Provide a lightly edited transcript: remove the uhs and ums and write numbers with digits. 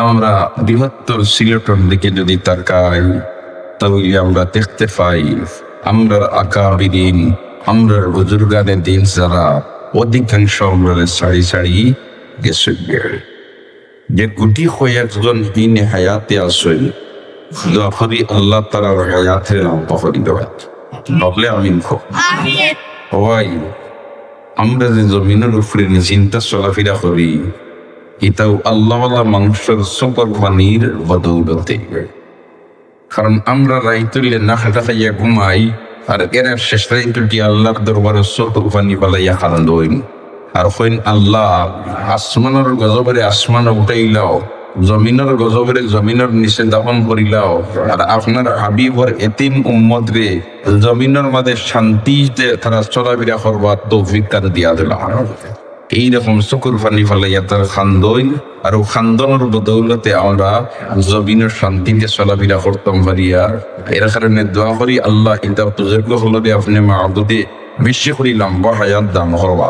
আমরা বৃহত্তর সিলেটের দিকে যদি তাকাই তাহলে আমরা দেখতে পাই আমরা আকাবিরিন আমরা বুজুর্গানের দিন যারা অধিকাংশ আমরা সারি সারি গেছে যে গুটি কয়েকজন দিন হায়াতে আসেন যখনই আল্লাহ তাআলার হায়াতের নাম পকড়ি দেওয়া বলে আমিন হওয়াই আমরা যে জমিনের উপরে চিন্তা চলাফেরা করি এটাও আল্লাহওয়ালা মানুষের সকল পানির বদৌলতে। কারণ আমরা রাইতুলে না খাটা খাইয়া ঘুমাই আর এরা শেষ রাইতুটি আল্লাহর দরবারে সকল পানি বালাইয়া খারান দইন আর হইন আল্লাহ আসমানের গজবরে আসমান উঠাইলাও জমিনের গজবরে জমিনের নিচে দাপন করিলাও আর আপনার হাবিবর এতিম উম্মত রে জমিনের মাঝে শান্তিতে তারা চলাফেরা করবার তৌফিক তারা দিয়া দিল। এইরকম চকুর পানি ফালাইয়া তার খান্দইন আর খান্দনের বদৌলতে আমরা জমিনের শান্তিতে চলাফেরা করতাম পারিয়া। এর কারণে দোয়া করি আল্লাহ এটা তুজর্গ হলো আপনি মা আদতে বেশি করি লম্বা হায়াত দান করবা।